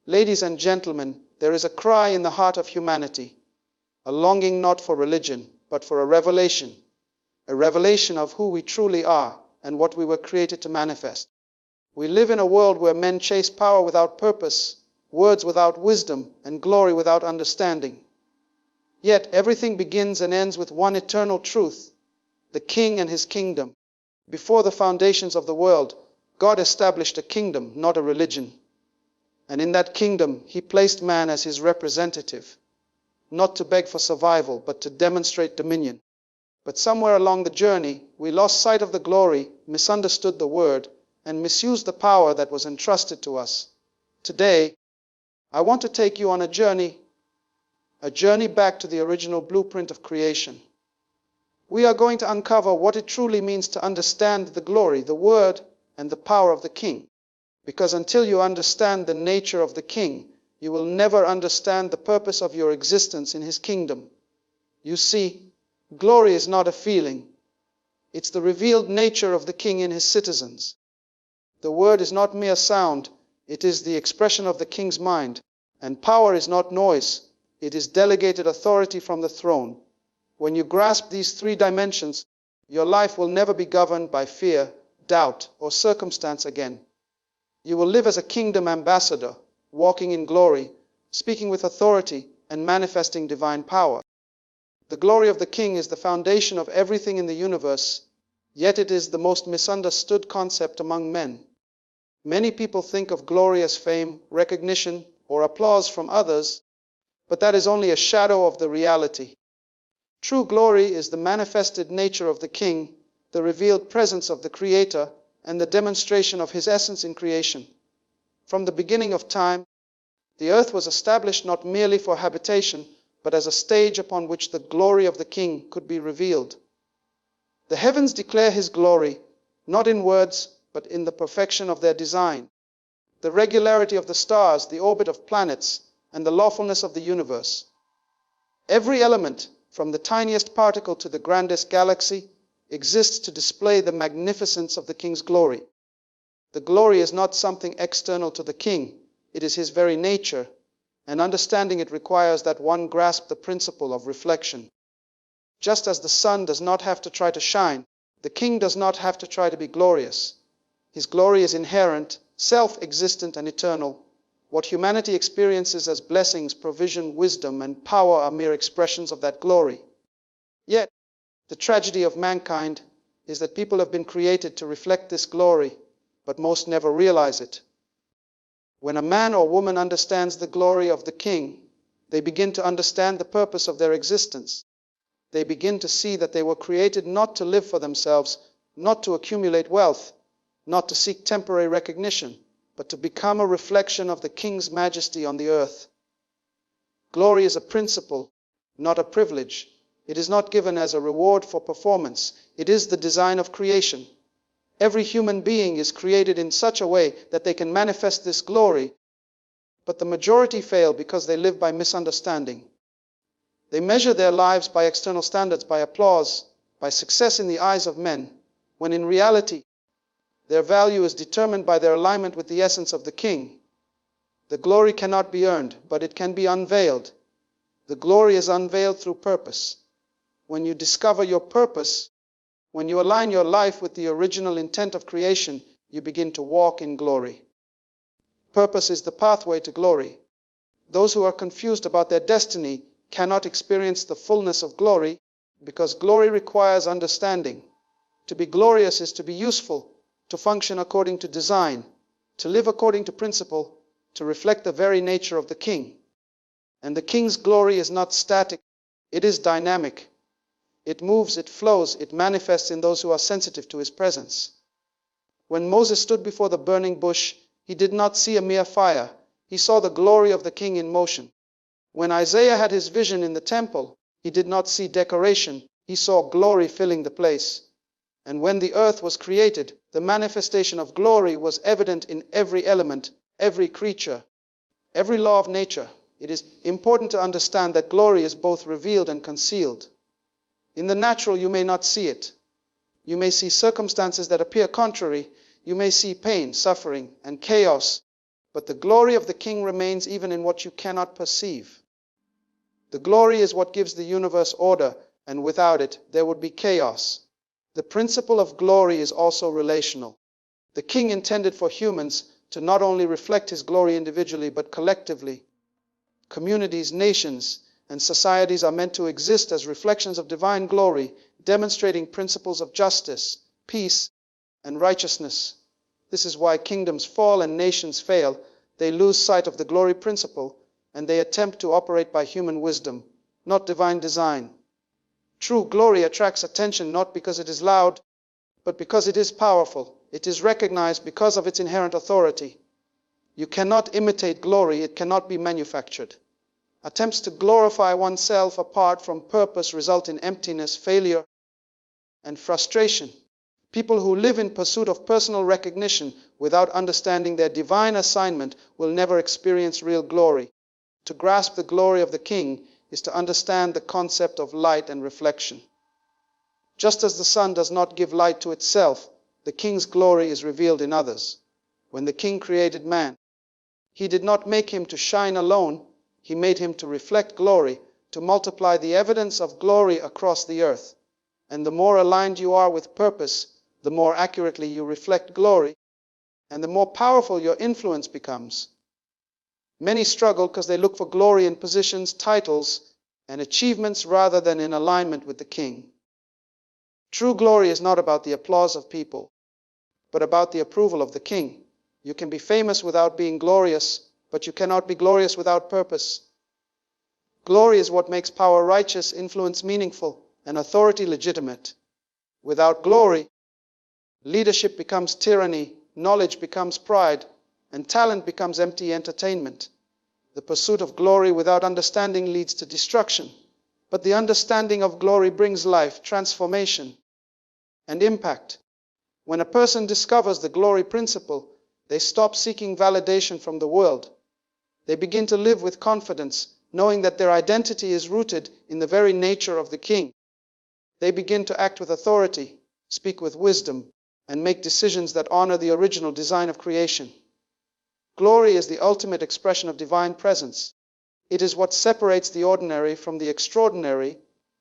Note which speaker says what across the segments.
Speaker 1: Ladies and gentlemen, there is a cry in the heart of humanity, a longing not for religion, but for a revelation of who we truly are and what we were created to manifest. We live in a world where men chase power without purpose, words without wisdom, and glory without understanding. Yet everything begins and ends with one eternal truth, the King and his kingdom. Before the foundations of the world, God established a kingdom, not a religion. And in that kingdom, he placed man as his representative, not to beg for survival, but to demonstrate dominion. But somewhere along the journey, we lost sight of the glory, misunderstood the word, and misused the power that was entrusted to us. Today, I want to take you on a journey back to the original blueprint of creation. We are going to uncover what it truly means to understand the glory, the word, and the power of the King. Because until you understand the nature of the King, you will never understand the purpose of your existence in his kingdom. You see, glory is not a feeling. It's the revealed nature of the King in his citizens. The word is not mere sound. It is the expression of the King's mind. And power is not noise. It is delegated authority from the throne. When you grasp these three dimensions, your life will never be governed by fear, doubt, or circumstance again. You will live as a kingdom ambassador, walking in glory, speaking with authority, and manifesting divine power. The glory of the King is the foundation of everything in the universe, yet it is the most misunderstood concept among men. Many people think of glory as fame, recognition, or applause from others, but that is only a shadow of the reality. True glory is the manifested nature of the King, the revealed presence of the Creator, and the demonstration of his essence in creation. From the beginning of time, the earth was established not merely for habitation, but as a stage upon which the glory of the King could be revealed. The heavens declare his glory, not in words, but in the perfection of their design, the regularity of the stars, the orbit of planets, and the lawfulness of the universe. Every element, from the tiniest particle to the grandest galaxy, exists to display the magnificence of the King's glory. The glory is not something external to the King. It is his very nature, and understanding it requires that one grasp the principle of reflection. Just as the sun does not have to try to shine, the King does not have to try to be glorious. His glory is inherent, self-existent, and eternal. What humanity experiences as blessings, provision, wisdom, and power are mere expressions of that glory. Yet, the tragedy of mankind is that people have been created to reflect this glory, but most never realize it. When a man or woman understands the glory of the King, they begin to understand the purpose of their existence. They begin to see that they were created not to live for themselves, not to accumulate wealth, not to seek temporary recognition, but to become a reflection of the King's majesty on the earth. Glory is a principle, not a privilege. It is not given as a reward for performance. It is the design of creation. Every human being is created in such a way that they can manifest this glory, but the majority fail because they live by misunderstanding. They measure their lives by external standards, by applause, by success in the eyes of men, when in reality, their value is determined by their alignment with the essence of the King. The glory cannot be earned, but it can be unveiled. The glory is unveiled through purpose. When you discover your purpose, when you align your life with the original intent of creation, you begin to walk in glory. Purpose is the pathway to glory. Those who are confused about their destiny cannot experience the fullness of glory because glory requires understanding. To be glorious is to be useful, to function according to design, to live according to principle, to reflect the very nature of the King. And the King's glory is not static, it is dynamic. It moves, it flows, it manifests in those who are sensitive to his presence. When Moses stood before the burning bush, he did not see a mere fire. He saw the glory of the King in motion. When Isaiah had his vision in the temple, he did not see decoration. He saw glory filling the place. And when the earth was created, the manifestation of glory was evident in every element, every creature, every law of nature. It is important to understand that glory is both revealed and concealed. In the natural, you may not see it. You may see circumstances that appear contrary. You may see pain, suffering, and chaos. But the glory of the King remains even in what you cannot perceive. The glory is what gives the universe order, and without it, there would be chaos. The principle of glory is also relational. The King intended for humans to not only reflect his glory individually, but collectively. Communities, nations, and societies are meant to exist as reflections of divine glory, demonstrating principles of justice, peace, and righteousness. This is why kingdoms fall and nations fail. They lose sight of the glory principle, and they attempt to operate by human wisdom, not divine design. True glory attracts attention not because it is loud, but because it is powerful. It is recognized because of its inherent authority. You cannot imitate glory, it cannot be manufactured. Attempts to glorify oneself apart from purpose result in emptiness, failure, and frustration. People who live in pursuit of personal recognition without understanding their divine assignment will never experience real glory. To grasp the glory of the King is to understand the concept of light and reflection. Just as the sun does not give light to itself, the King's glory is revealed in others. When the King created man, he did not make him to shine alone, he made him to reflect glory, to multiply the evidence of glory across the earth. And the more aligned you are with purpose, the more accurately you reflect glory, and the more powerful your influence becomes. Many struggle because they look for glory in positions, titles, and achievements rather than in alignment with the King. True glory is not about the applause of people, but about the approval of the King. You can be famous without being glorious, but you cannot be glorious without purpose. Glory is what makes power righteous, influence meaningful, and authority legitimate. Without glory, leadership becomes tyranny, knowledge becomes pride, and talent becomes empty entertainment. The pursuit of glory without understanding leads to destruction, but the understanding of glory brings life, transformation, and impact. When a person discovers the glory principle, they stop seeking validation from the world. They begin to live with confidence, knowing that their identity is rooted in the very nature of the King. They begin to act with authority, speak with wisdom, and make decisions that honor the original design of creation. Glory is the ultimate expression of divine presence. It is what separates the ordinary from the extraordinary,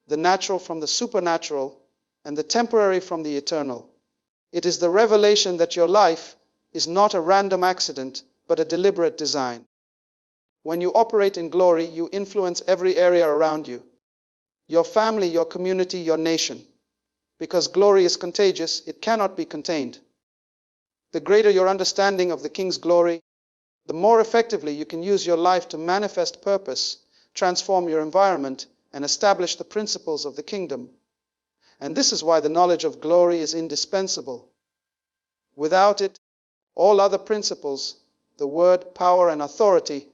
Speaker 1: the natural from the supernatural, and the temporary from the eternal. It is the revelation that your life is not a random accident, but a deliberate design. When you operate in glory, you influence every area around you. Your family, your community, your nation. Because glory is contagious, it cannot be contained. The greater your understanding of the King's glory, the more effectively you can use your life to manifest purpose, transform your environment, and establish the principles of the kingdom. And this is why the knowledge of glory is indispensable. Without it, all other principles, the word, power, and authority,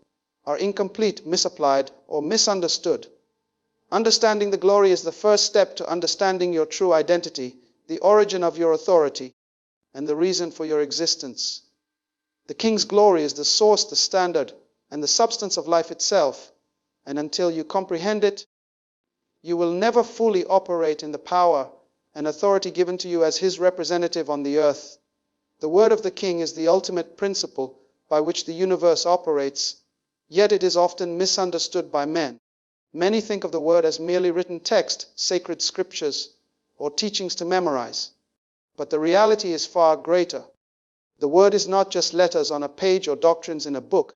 Speaker 1: are incomplete, misapplied, or misunderstood. Understanding the glory is the first step to understanding your true identity, the origin of your authority, and the reason for your existence. The King's glory is the source, the standard, and the substance of life itself, and until you comprehend it, you will never fully operate in the power and authority given to you as his representative on the earth. The word of the King is the ultimate principle by which the universe operates, yet it is often misunderstood by men. Many think of the word as merely written text, sacred scriptures, or teachings to memorize. But the reality is far greater. The word is not just letters on a page or doctrines in a book.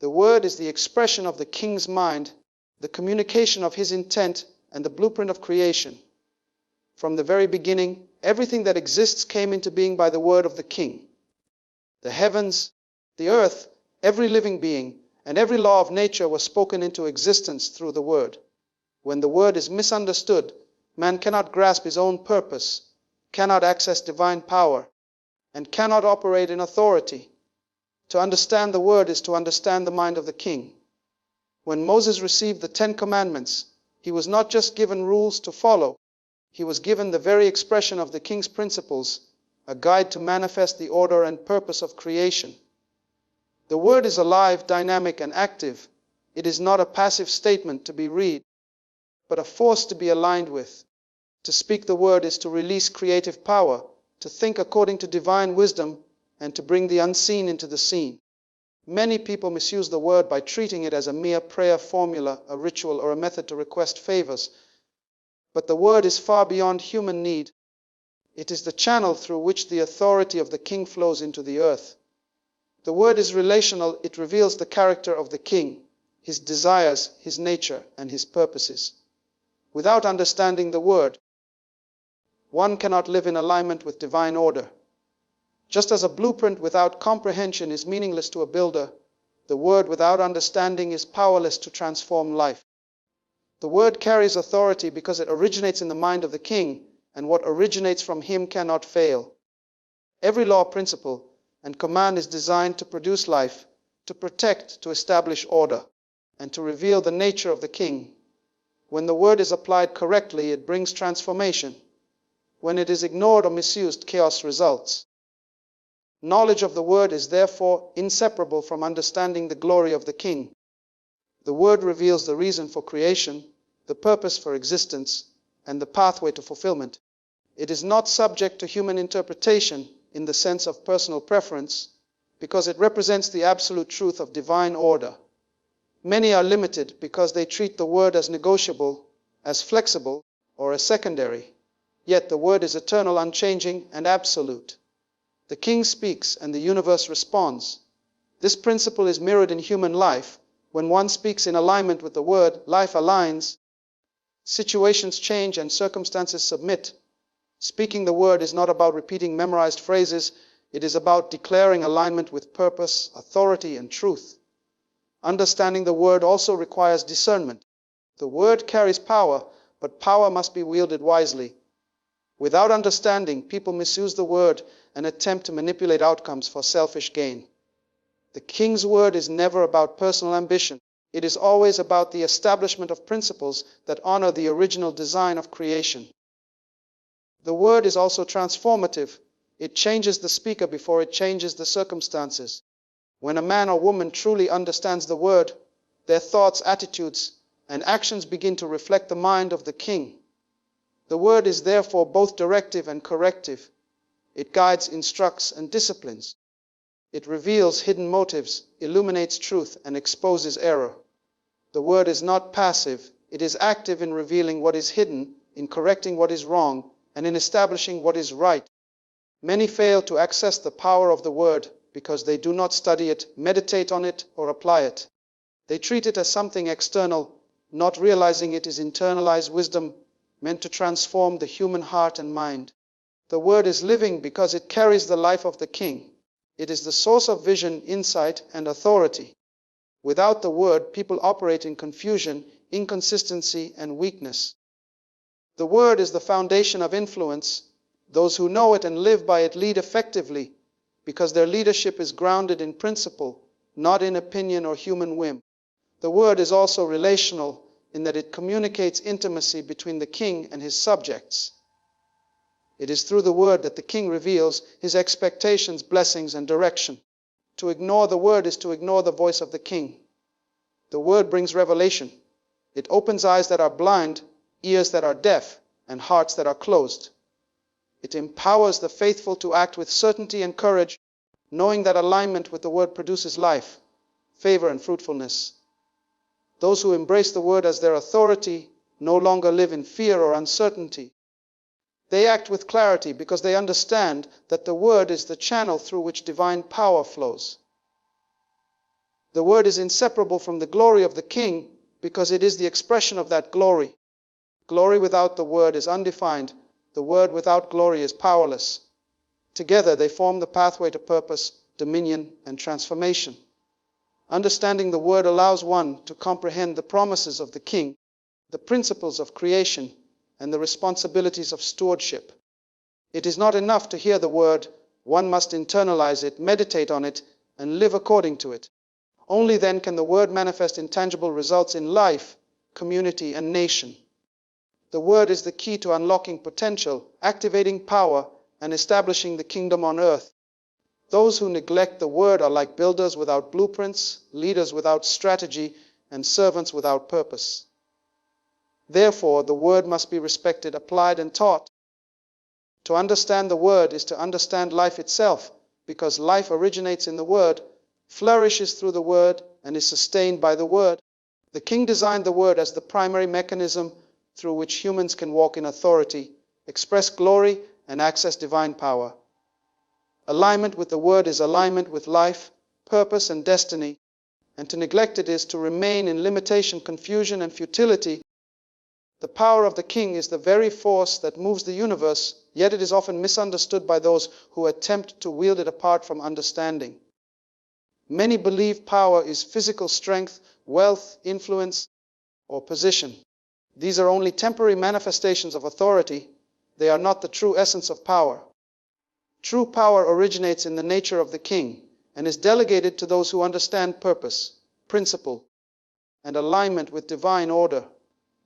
Speaker 1: The word is the expression of the King's mind, the communication of his intent, and the blueprint of creation. From the very beginning, everything that exists came into being by the word of the King. The heavens, the earth, every living being, and every law of nature was spoken into existence through the word. When the word is misunderstood, man cannot grasp his own purpose, cannot access divine power, and cannot operate in authority. To understand the word is to understand the mind of the King. When Moses received the 10 Commandments, he was not just given rules to follow, he was given the very expression of the King's principles, a guide to manifest the order and purpose of creation. The word is alive, dynamic, and active. It is not a passive statement to be read, but a force to be aligned with. To speak the word is to release creative power, to think according to divine wisdom, and to bring the unseen into the seen. Many people misuse the word by treating it as a mere prayer formula, a ritual, or a method to request favors. But the word is far beyond human need. It is the channel through which the authority of the king flows into the earth. The word is relational. It reveals the character of the king, his desires, his nature, and his purposes. Without understanding the word, one cannot live in alignment with divine order. Just as a blueprint without comprehension is meaningless to a builder, the word without understanding is powerless to transform life. The word carries authority because it originates in the mind of the king, and what originates from him cannot fail. Every law, principle, and command is designed to produce life, to protect, to establish order, and to reveal the nature of the king. When the word is applied correctly, it brings transformation. When it is ignored or misused, chaos results. Knowledge of the word is therefore inseparable from understanding the glory of the king. The word reveals the reason for creation, the purpose for existence, and the pathway to fulfillment. It is not subject to human interpretation in the sense of personal preference, because it represents the absolute truth of divine order. Many are limited because they treat the word as negotiable, as flexible, or as secondary. Yet the word is eternal, unchanging, and absolute. The king speaks and the universe responds. This principle is mirrored in human life. When one speaks in alignment with the word, life aligns, situations change, and circumstances submit. Speaking the word is not about repeating memorized phrases. It is about declaring alignment with purpose, authority, and truth. Understanding the word also requires discernment. The word carries power, but power must be wielded wisely. Without understanding, people misuse the word and attempt to manipulate outcomes for selfish gain. The king's word is never about personal ambition. It is always about the establishment of principles that honor the original design of creation. The word is also transformative. It changes the speaker before it changes the circumstances. When a man or woman truly understands the word, their thoughts, attitudes, and actions begin to reflect the mind of the king. The word is therefore both directive and corrective. It guides, instructs, and disciplines. It reveals hidden motives, illuminates truth, and exposes error. The word is not passive. It is active in revealing what is hidden, in correcting what is wrong, and in establishing what is right. Many fail to access the power of the word because they do not study it, meditate on it, or apply it. They treat it as something external, not realizing it is internalized wisdom meant to transform the human heart and mind. The word is living because it carries the life of the king. It is the source of vision, insight, and authority. Without the word, people operate in confusion, inconsistency, and weakness. The word is the foundation of influence. Those who know it and live by it lead effectively because their leadership is grounded in principle, not in opinion or human whim. The word is also relational in that it communicates intimacy between the king and his subjects. It is through the word that the king reveals his expectations, blessings, and direction. To ignore the word is to ignore the voice of the king. The word brings revelation. It opens eyes that are blind, ears that are deaf, and hearts that are closed. It empowers the faithful to act with certainty and courage, knowing that alignment with the word produces life, favor, and fruitfulness. Those who embrace the word as their authority no longer live in fear or uncertainty. They act with clarity because they understand that the word is the channel through which divine power flows. The word is inseparable from the glory of the king because it is the expression of that glory. Glory without the word is undefined. The word without glory is powerless. Together they form the pathway to purpose, dominion, and transformation. Understanding the word allows one to comprehend the promises of the king, the principles of creation, and the responsibilities of stewardship. It is not enough to hear the word. One must internalize it, meditate on it, and live according to it. Only then can the word manifest in tangible results in life, community, and nation. The word is the key to unlocking potential, activating power, and establishing the kingdom on earth. Those who neglect the word are like builders without blueprints, leaders without strategy, and servants without purpose. Therefore, the word must be respected, applied, and taught. To understand the word is to understand life itself, because life originates in the word. flourishes through the word, and is sustained by the word. The king designed the word as the primary mechanism through which humans can walk in authority, express glory, and access divine power. Alignment with the word is alignment with life, purpose, and destiny, and to neglect it is to remain in limitation, confusion, and futility. The power of the king is the very force that moves the universe, yet it is often misunderstood by those who attempt to wield it apart from understanding. Many believe power is physical strength, wealth, influence, or position. These are only temporary manifestations of authority. They are not the true essence of power. True power originates in the nature of the king and is delegated to those who understand purpose, principle, and alignment with divine order.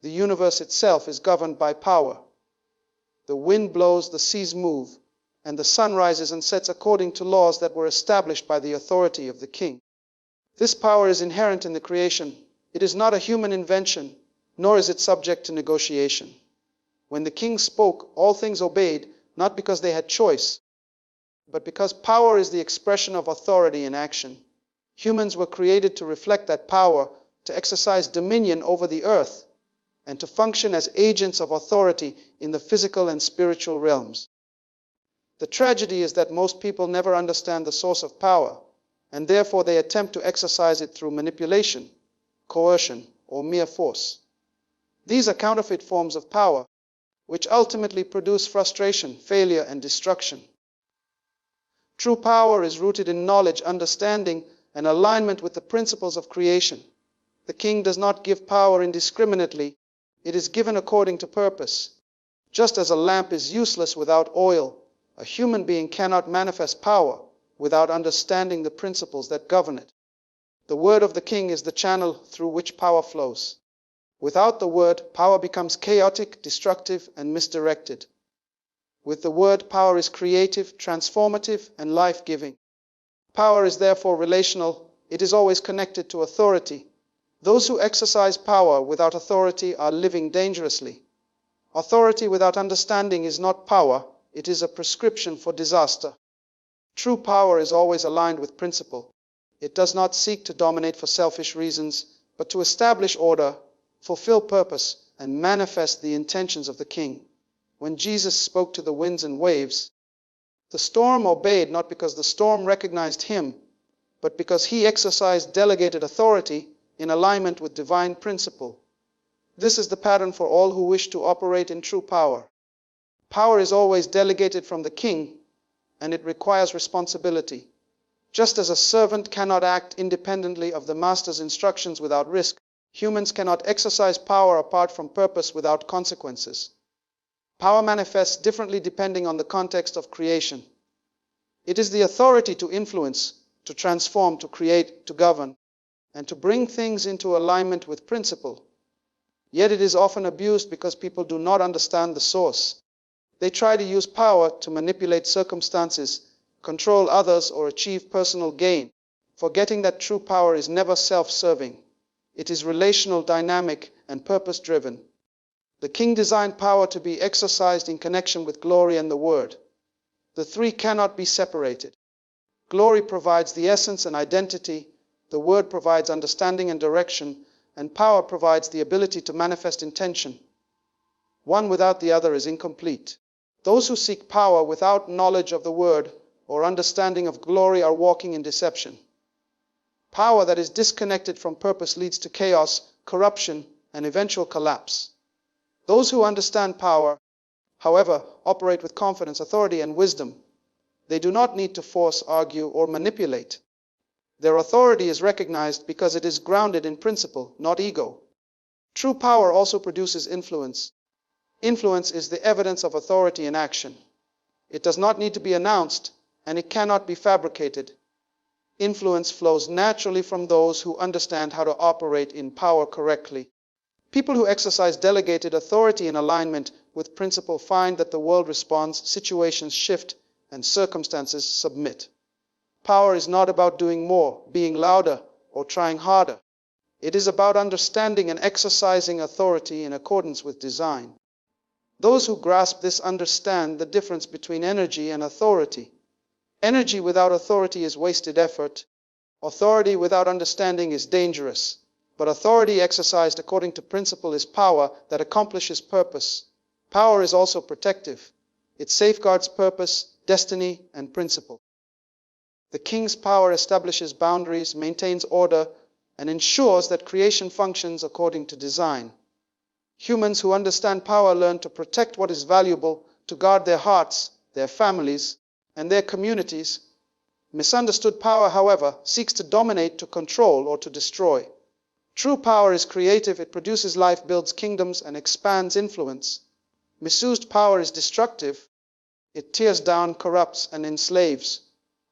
Speaker 1: The universe itself is governed by power. The wind blows, the seas move, and the sun rises and sets according to laws that were established by the authority of the king. This power is inherent in the creation. It is not a human invention, nor is it subject to negotiation. When the king spoke, all things obeyed, not because they had choice, but because power is the expression of authority in action. Humans were created to reflect that power, to exercise dominion over the earth, and to function as agents of authority in the physical and spiritual realms. The tragedy is that most people never understand the source of power, and therefore they attempt to exercise it through manipulation, coercion, or mere force. These are counterfeit forms of power, which ultimately produce frustration, failure, and destruction. True power is rooted in knowledge, understanding, and alignment with the principles of creation. The king does not give power indiscriminately. It is given according to purpose. Just as a lamp is useless without oil, a human being cannot manifest power without understanding the principles that govern it. The word of the king is the channel through which power flows. Without the word, power becomes chaotic, destructive, and misdirected. With the word, power is creative, transformative, and life-giving. Power is therefore relational. It is always connected to authority. Those who exercise power without authority are living dangerously. Authority without understanding is not power. It is a prescription for disaster. True power is always aligned with principle. It does not seek to dominate for selfish reasons, but to establish order, fulfill purpose, and manifest the intentions of the king. When Jesus spoke to the winds and waves, the storm obeyed not because the storm recognized him, but because he exercised delegated authority in alignment with divine principle. This is the pattern for all who wish to operate in true power. Power is always delegated from the king, and it requires responsibility. Just as a servant cannot act independently of the master's instructions without risk, humans cannot exercise power apart from purpose without consequences. Power manifests differently depending on the context of creation. It is the authority to influence, to transform, to create, to govern, and to bring things into alignment with principle. Yet it is often abused because people do not understand the source. They try to use power to manipulate circumstances, control others, or achieve personal gain, forgetting that true power is never self-serving. It is relational, dynamic, and purpose-driven. The king designed power to be exercised in connection with glory and the word. The three cannot be separated. Glory provides the essence and identity, the word provides understanding and direction, and power provides the ability to manifest intention. One without the other is incomplete. Those who seek power without knowledge of the word or understanding of glory are walking in deception. Power that is disconnected from purpose leads to chaos, corruption, and eventual collapse. Those who understand power, however, operate with confidence, authority, and wisdom. They do not need to force, argue, or manipulate. Their authority is recognized because it is grounded in principle, not ego. True power also produces influence. Influence is the evidence of authority in action. It does not need to be announced, and it cannot be fabricated. Influence flows naturally from those who understand how to operate in power correctly. People who exercise delegated authority in alignment with principle find that the world responds, situations shift, and circumstances submit. Power is not about doing more, being louder, or trying harder. It is about understanding and exercising authority in accordance with design. Those who grasp this understand the difference between energy and authority. Energy without authority is wasted effort. Authority without understanding is dangerous, but authority exercised according to principle is power that accomplishes purpose. Power is also protective. It safeguards purpose, destiny, and principle. The king's power establishes boundaries, maintains order, and ensures that creation functions according to design. Humans who understand power learn to protect what is valuable, to guard their hearts, their families, and their communities. Misunderstood power, however, seeks to dominate, to control, or to destroy. True power is creative. It produces life, builds kingdoms, and expands influence. Misused power is destructive. It tears down, corrupts, and enslaves.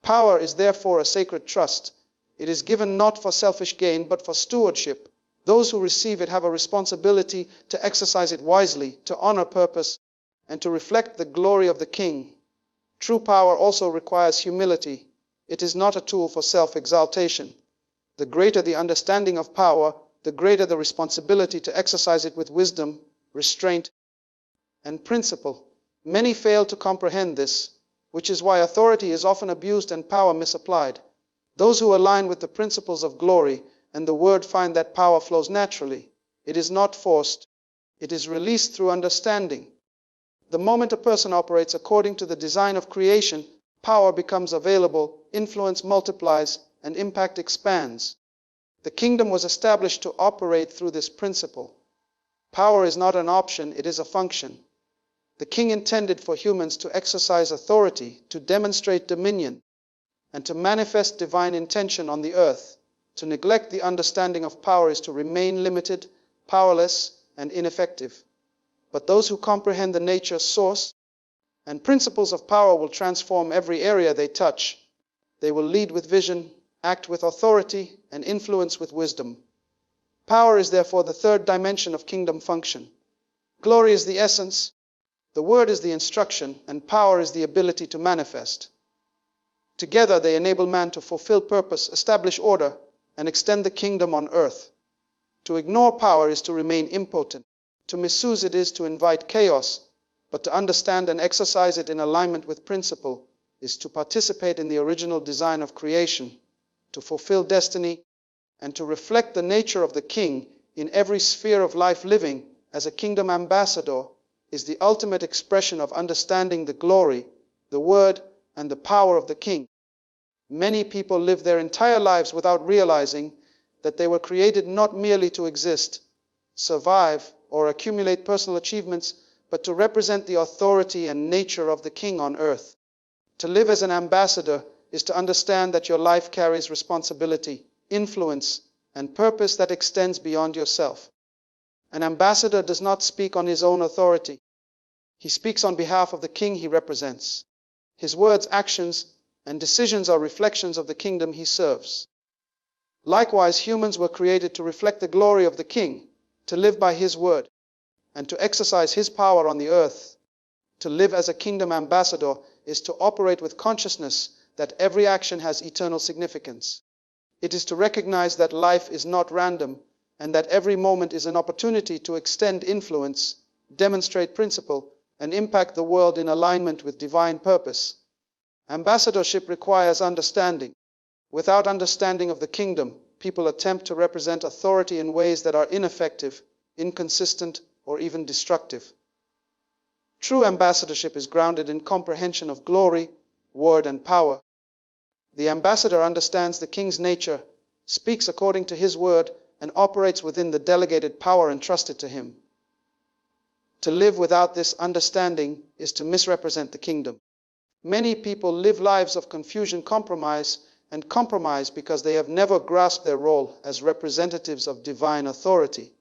Speaker 1: Power is therefore a sacred trust. It is given not for selfish gain, but for stewardship. Those who receive it have a responsibility to exercise it wisely, to honor purpose, and to reflect the glory of the King. True power also requires humility. It is not a tool for self-exaltation. The greater the understanding of power, the greater the responsibility to exercise it with wisdom, restraint, and principle. Many fail to comprehend this, which is why authority is often abused and power misapplied. Those who align with the principles of glory and the word find that power flows naturally. It is not forced. It is released through understanding. The moment a person operates according to the design of creation, power becomes available, influence multiplies, and impact expands. The kingdom was established to operate through this principle. Power is not an option, it is a function. The king intended for humans to exercise authority, to demonstrate dominion, and to manifest divine intention on the earth. To neglect the understanding of power is to remain limited, powerless, and ineffective. But those who comprehend the nature, source, and principles of power will transform every area they touch. They will lead with vision, act with authority, and influence with wisdom. Power is therefore the third dimension of kingdom function. Glory is the essence, the word is the instruction, and power is the ability to manifest. Together they enable man to fulfill purpose, establish order, and extend the kingdom on earth. To ignore power is to remain impotent. To misuse it is to invite chaos, but to understand and exercise it in alignment with principle is to participate in the original design of creation, to fulfill destiny, and to reflect the nature of the King in every sphere of life. Living as a kingdom ambassador is the ultimate expression of understanding the glory, the word, and the power of the King. Many people live their entire lives without realizing that they were created not merely to exist, survive, or accumulate personal achievements, but to represent the authority and nature of the King on earth. To live as an ambassador is to understand that your life carries responsibility, influence, and purpose that extends beyond yourself. An ambassador does not speak on his own authority. He speaks on behalf of the King he represents. His words, actions, and decisions are reflections of the kingdom he serves. Likewise, humans were created to reflect the glory of the King, to live by his word, and to exercise his power on the earth. To live as a kingdom ambassador is to operate with consciousness that every action has eternal significance. It is to recognize that life is not random, and that every moment is an opportunity to extend influence, demonstrate principle, and impact the world in alignment with divine purpose. Ambassadorship requires understanding. Without understanding of the kingdom, people attempt to represent authority in ways that are ineffective, inconsistent, or even destructive. True ambassadorship is grounded in comprehension of glory, word, and power. The ambassador understands the King's nature, speaks according to his word, and operates within the delegated power entrusted to him. To live without this understanding is to misrepresent the kingdom. Many people live lives of confusion, compromise because they have never grasped their role as representatives of divine authority.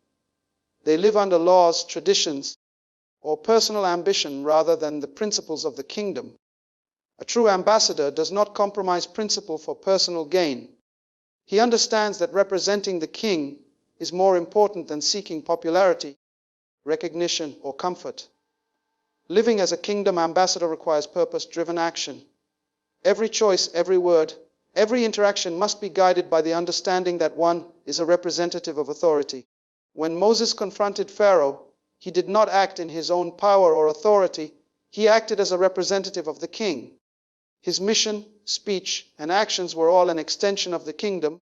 Speaker 1: They live under laws, traditions, or personal ambition rather than the principles of the kingdom. A true ambassador does not compromise principle for personal gain. He understands that representing the King is more important than seeking popularity, recognition, or comfort. Living as a kingdom ambassador requires purpose-driven action. Every choice, every word, every interaction must be guided by the understanding that one is a representative of authority. When Moses confronted Pharaoh, he did not act in his own power or authority. He acted as a representative of the King. His mission, speech, and actions were all an extension of the kingdom,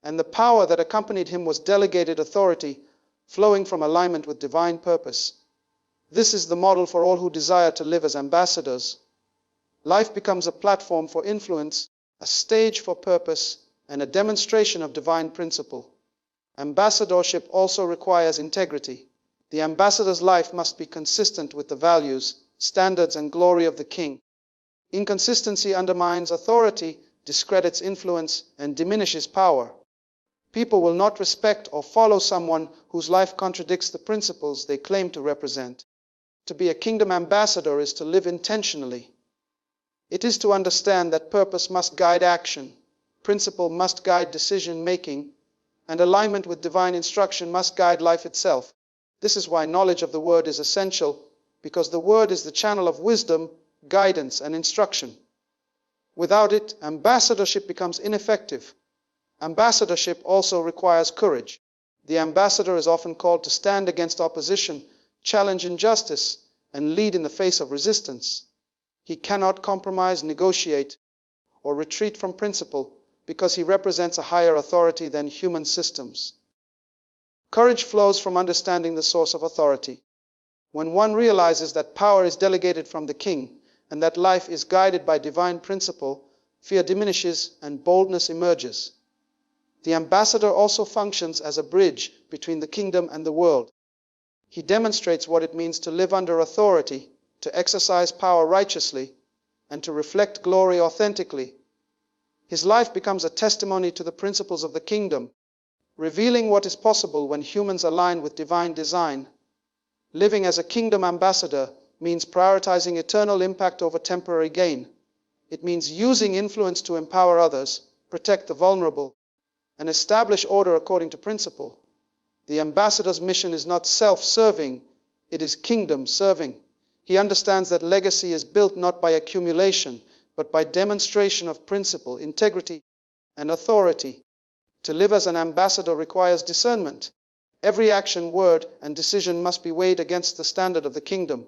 Speaker 1: and the power that accompanied him was delegated authority flowing from alignment with divine purpose. This is the model for all who desire to live as ambassadors. Life becomes a platform for influence, a stage for purpose, and a demonstration of divine principle. Ambassadorship also requires integrity. The ambassador's life must be consistent with the values, standards, and glory of the king. Inconsistency undermines authority, discredits influence, and diminishes power. People will not respect or follow someone whose life contradicts the principles they claim to represent. To be a kingdom ambassador is to live intentionally. It is to understand that purpose must guide action, principle must guide decision-making, and alignment with divine instruction must guide life itself. This is why knowledge of the Word is essential, because the Word is the channel of wisdom, guidance, and instruction. Without it, ambassadorship becomes ineffective. Ambassadorship also requires courage. The ambassador is often called to stand against opposition, challenge injustice, and lead in the face of resistance. He cannot compromise, negotiate, or retreat from principle because he represents a higher authority than human systems. Courage flows from understanding the source of authority. When one realizes that power is delegated from the king and that life is guided by divine principle, fear diminishes and boldness emerges. The ambassador also functions as a bridge between the kingdom and the world. He demonstrates what it means to live under authority, to exercise power righteously, and to reflect glory authentically. His life becomes a testimony to the principles of the kingdom, revealing what is possible when humans align with divine design. Living as a kingdom ambassador means prioritizing eternal impact over temporary gain. It means using influence to empower others, protect the vulnerable, and establish order according to principle. The ambassador's mission is not self-serving, it is kingdom-serving. He understands that legacy is built not by accumulation, but by demonstration of principle, integrity, and authority. To live as an ambassador requires discernment. Every action, word, and decision must be weighed against the standard of the kingdom.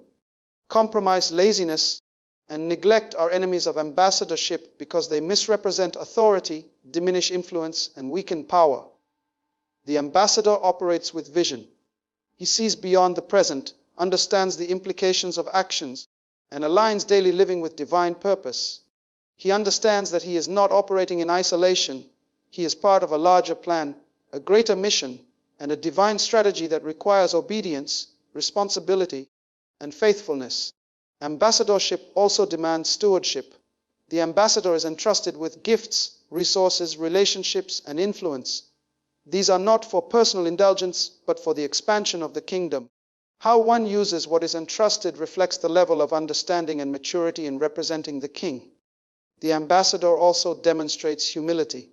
Speaker 1: Compromise, laziness, and neglect are enemies of ambassadorship because they misrepresent authority, diminish influence, and weaken power. The ambassador operates with vision. He sees beyond the present, understands the implications of actions, and aligns daily living with divine purpose. He understands that he is not operating in isolation. He is part of a larger plan, a greater mission, and a divine strategy that requires obedience, responsibility, and faithfulness. Ambassadorship also demands stewardship. The ambassador is entrusted with gifts, resources, relationships, and influence. These are not for personal indulgence, but for the expansion of the kingdom. How one uses what is entrusted reflects the level of understanding and maturity in representing the king. The ambassador also demonstrates humility.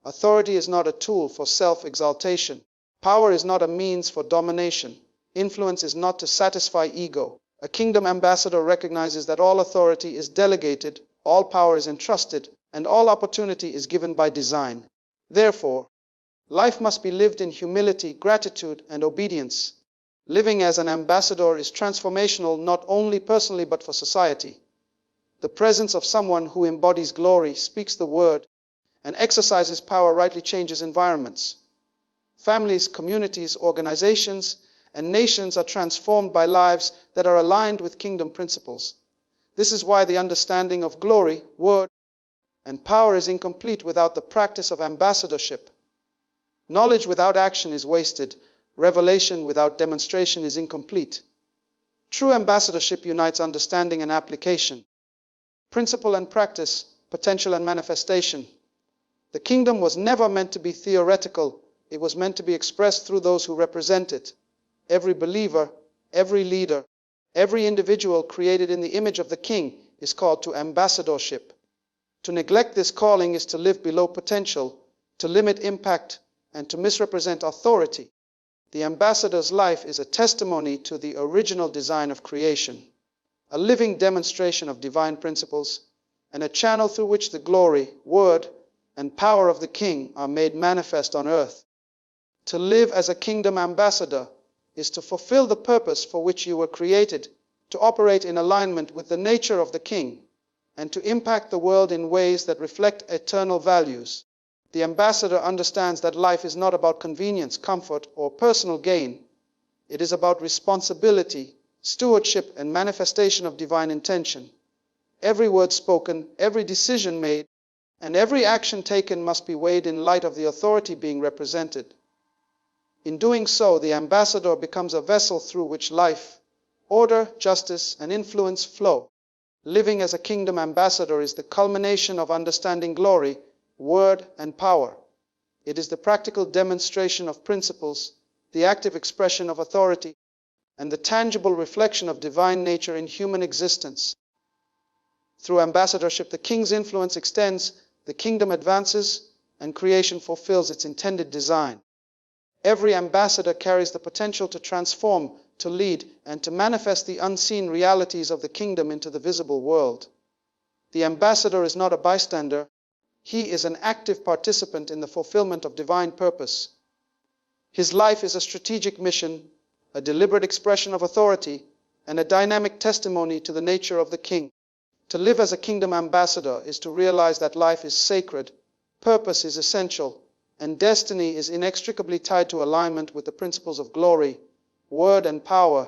Speaker 1: Authority is not a tool for self-exaltation. Power is not a means for domination. Influence is not to satisfy ego. A kingdom ambassador recognizes that all authority is delegated, all power is entrusted, and all opportunity is given by design. Therefore, life must be lived in humility, gratitude, and obedience. Living as an ambassador is transformational not only personally but for society. The presence of someone who embodies glory, speaks the word, and exercises power rightly changes environments. Families, communities, organizations, and nations are transformed by lives that are aligned with kingdom principles. This is why the understanding of glory, word, and power is incomplete without the practice of ambassadorship. Knowledge without action is wasted. Revelation without demonstration is incomplete. True ambassadorship unites understanding and application, principle and practice, potential and manifestation. The kingdom was never meant to be theoretical. It was meant to be expressed through those who represent it. Every believer, every leader, every individual created in the image of the king is called to ambassadorship. To neglect this calling is to live below potential, to limit impact, and to misrepresent authority. The ambassador's life is a testimony to the original design of creation, a living demonstration of divine principles, and a channel through which the glory, word, and power of the king are made manifest on earth. To live as a kingdom ambassador is to fulfill the purpose for which you were created, to operate in alignment with the nature of the king, and to impact the world in ways that reflect eternal values. The ambassador understands that life is not about convenience, comfort, or personal gain. It is about responsibility, stewardship, and manifestation of divine intention. Every word spoken, every decision made, and every action taken must be weighed in light of the authority being represented. In doing so, the ambassador becomes a vessel through which life, order, justice, and influence flow. Living as a kingdom ambassador is the culmination of understanding glory, word, and power. It is the practical demonstration of principles, the active expression of authority, and the tangible reflection of divine nature in human existence. Through ambassadorship, the king's influence extends, the kingdom advances, and creation fulfills its intended design. Every ambassador carries the potential to transform, to lead, and to manifest the unseen realities of the kingdom into the visible world. The ambassador is not a bystander. He is an active participant in the fulfillment of divine purpose. His life is a strategic mission, a deliberate expression of authority, and a dynamic testimony to the nature of the king. To live as a kingdom ambassador is to realize that life is sacred, purpose is essential, and destiny is inextricably tied to alignment with the principles of glory, word, and power.